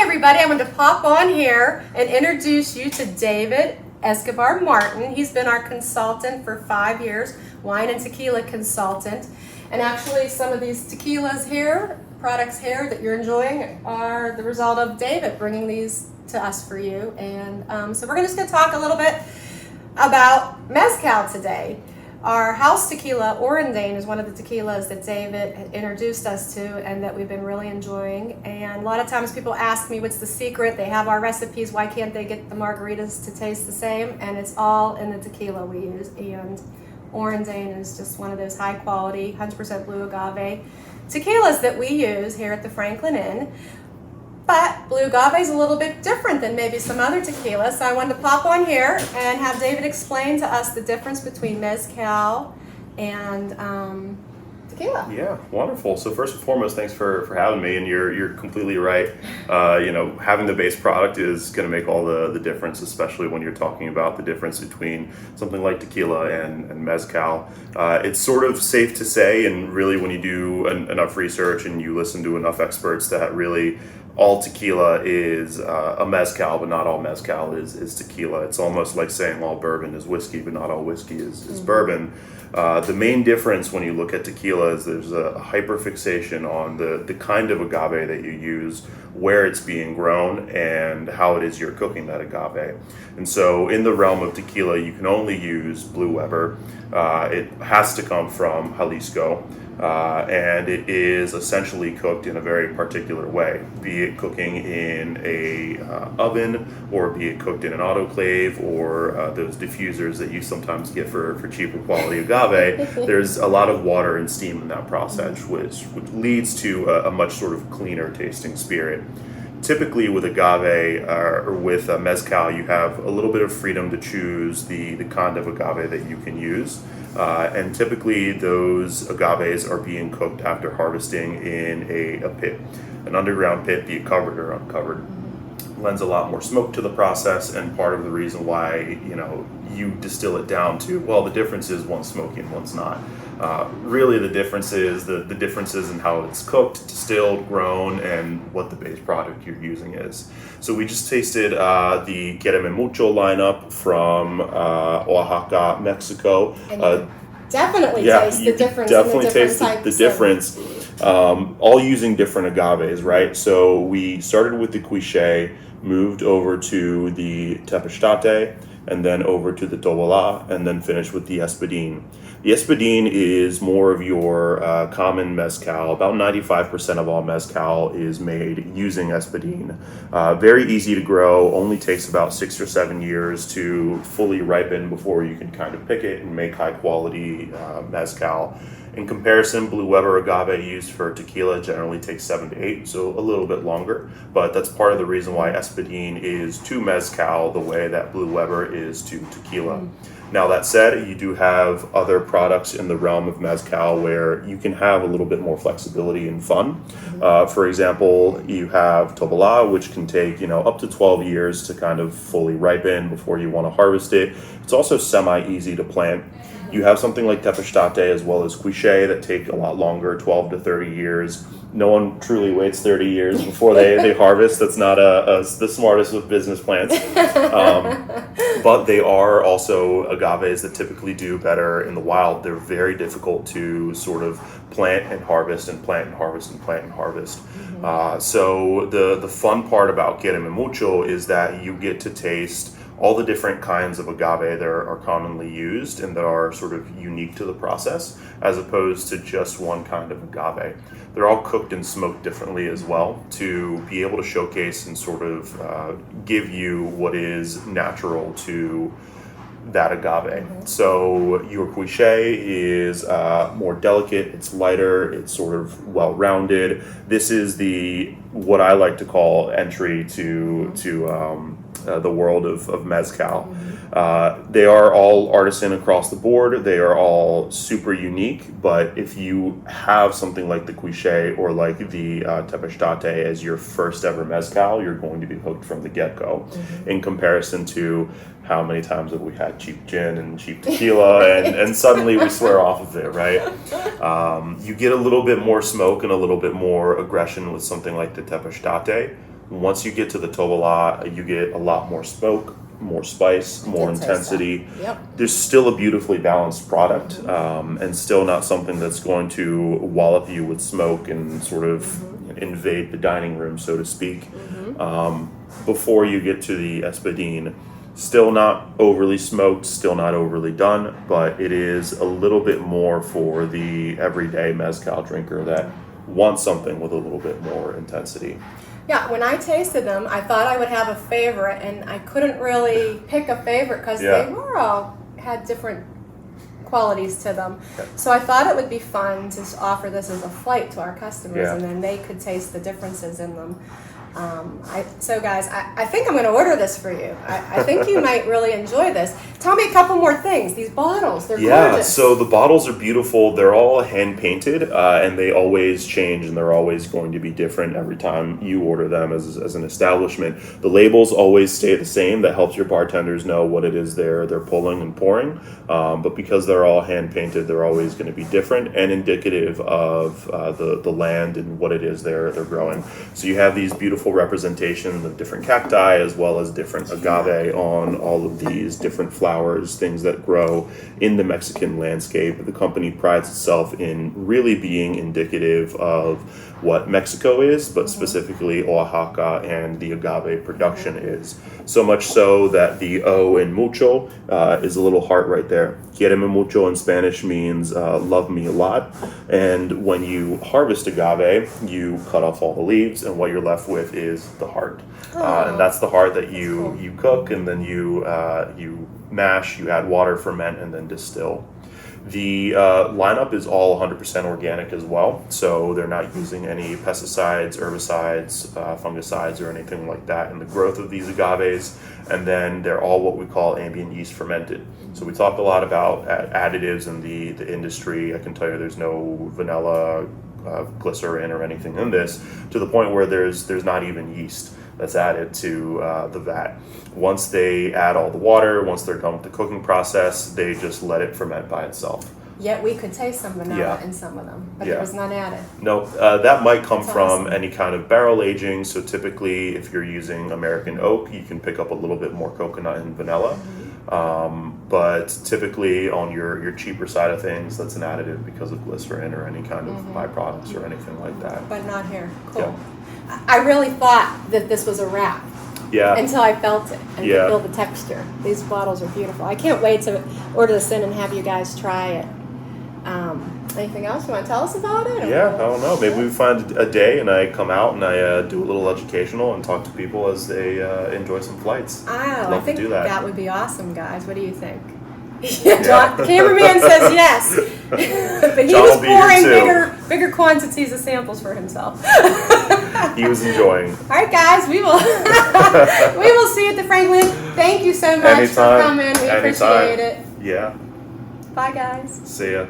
everybody. I wanted to pop on here and introduce you to David Escobar Martin. He's been our consultant for 5 years, wine and tequila consultant. And actually some of these tequilas here, products here that you're enjoying are the result of David bringing these to us for you. And so we're just going to talk a little bit about mezcal today. Our house tequila, Orandane, is one of the tequilas that David had introduced us to and that we've been really enjoying. And a lot of times people ask me what's the secret. They have our recipes. Why can't they get the margaritas to taste the same? And it's all in the tequila we use. And Orandane is just one of those high quality, 100% blue agave tequilas that we use here at the Franklin Inn. But blue agave is a little bit different than maybe some other tequilas. So I wanted to pop on here and have David explain to us the difference between mezcal and tequila. Yeah, wonderful. So first and foremost, thanks for having me. And you're completely right. Having the base product is going to make all the difference, especially when you're talking about the difference between something like tequila and mezcal. It's sort of safe to say, and really when you do enough research and you listen to enough experts, that really all tequila is a mezcal, but not all mezcal is tequila. It's almost like saying all bourbon is whiskey, but not all whiskey is bourbon. The main difference when you look at tequila is there's a hyperfixation on the kind of agave that you use, where it's being grown, and how it is you're cooking that agave. And so in the realm of tequila, you can only use Blue Weber. It has to come from Jalisco. And it is essentially cooked in a very particular way, be it cooking in a oven, or be it cooked in an autoclave, or those diffusers that you sometimes get for cheaper quality agave. There's a lot of water and steam in that process, which leads to a much sort of cleaner tasting spirit. Typically with agave or with mezcal, you have a little bit of freedom to choose the kind of agave that you can use. And typically those agaves are being cooked after harvesting in a pit. An underground pit, be it covered or uncovered, lends a lot more smoke to the process, and part of the reason why you distill it down to, well, the difference is one's smoky and one's not. Really the difference is the differences in how it's cooked, distilled, grown, and what the base product you're using is. So we just tasted the Quiereme Mucho lineup from Oaxaca, Mexico. And definitely taste the difference. Definitely taste the difference. All using different agaves, right? So we started with the Quiereme, moved over to the Tepechtate, and then over to the Tobola, and then finished with the Espadín. The Espadín is more of your common mezcal. About 95% of all mezcal is made using Espadín. Very easy to grow, only takes about 6 or 7 years to fully ripen before you can kind of pick it and make high quality mezcal. In comparison, Blue Weber agave used for tequila generally takes 7 to 8, so a little bit longer. But that's part of the reason why Espadín is to mezcal the way that Blue Weber is to tequila. Now that said, you do have other products in the realm of mezcal where you can have a little bit more flexibility and fun. For example, you have Tobola, which can take up to 12 years to kind of fully ripen before you want to harvest it. It's also semi-easy to plant. You have something like Tepechtate as well as Quiereme that take a lot longer, 12 to 30 years. No one truly waits 30 years before they harvest. That's not the smartest of business plans. But they are also agaves that typically do better in the wild. They're very difficult to sort of plant and harvest and plant and harvest and plant and harvest. So the fun part about Quiereme Mucho is that you get to taste all the different kinds of agave that are commonly used and that are sort of unique to the process, as opposed to just one kind of agave. They're all cooked and smoked differently as well to be able to showcase and sort of give you what is natural to that agave. So your Quiereme is more delicate, it's lighter, it's sort of well-rounded. This is what I like to call entry to the world of mezcal. They are all artisan across the board. They are all super unique, but if you have something like the Quiereme or like the Tepechtate as your first ever mezcal, you're going to be hooked from the get-go. In comparison to how many times have we had cheap gin and cheap tequila and suddenly we swear off of it, right? You get a little bit more smoke and a little bit more aggression with something like the Tepechtate. Once you get to the Tovala, you get a lot more smoke, more spice, more intensity. Yep. There's still a beautifully balanced product, and still not something that's going to wallop you with smoke and sort of invade the dining room, so to speak. Before you get to the Espadín, still not overly smoked, still not overly done, but it is a little bit more for the everyday mezcal drinker that wants something with a little bit more intensity. Yeah, when I tasted them, I thought I would have a favorite, and I couldn't really pick a favorite because they were all had different qualities to them. So I thought it would be fun to offer this as a flight to our customers, and then they could taste the differences in them. So guys, I think I'm going to order this for you. I think you might really enjoy this. Tell me a couple more things. These bottles, they're gorgeous. So the bottles are beautiful. They're all hand painted, and they always change, and they're always going to be different every time you order them as an establishment. The labels always stay the same. That helps your bartenders know what it is they're pulling and pouring. But because they're all hand painted, they're always going to be different and indicative of the land and what it is they're growing. So you have these beautiful representation of different cacti as well as different agave on all of these different flowers, things that grow in the Mexican landscape. The company prides itself in really being indicative of what Mexico is, but specifically Oaxaca and the agave production is. So much so that the O in mucho is a little heart right there. Quiereme Mucho in Spanish means love me a lot. And when you harvest agave, you cut off all the leaves, and what you're left with is the heart. And that's the heart that you cook, and then you mash, you add water, ferment, and then distill. The lineup is all 100% organic as well, so they're not using any pesticides, herbicides, fungicides, or anything like that in the growth of these agaves, and then they're all what we call ambient yeast fermented. So we talk a lot about additives in the industry. I can tell you there's no vanilla, glycerin, or anything in this, to the point where there's not even yeast that's added to the vat. Once they add all the water, once they're done with the cooking process, they just let it ferment by itself. Yet we could taste some vanilla in some of them, but there was none added. No, that might come from any kind of barrel aging. So typically, if you're using American oak, you can pick up a little bit more coconut and vanilla. But typically on your cheaper side of things, that's an additive because of glycerin or any kind of byproducts or anything like that. But not here. Cool. I really thought that this was a wrap. Until I felt it and feel the texture. These bottles are beautiful. I can't wait to order this in and have you guys try it. Anything else you want to tell us about it? I don't know. Maybe we find a day and I come out and I do a little educational and talk to people as they enjoy some flights. I think do that. That would be awesome, guys. What do you think? John, the cameraman says yes, but he was pouring bigger quantities of samples for himself. He was enjoying. All right, guys, we will see you at the Franklin. Thank you so much for coming. We appreciate it. Yeah. Bye, guys. See ya.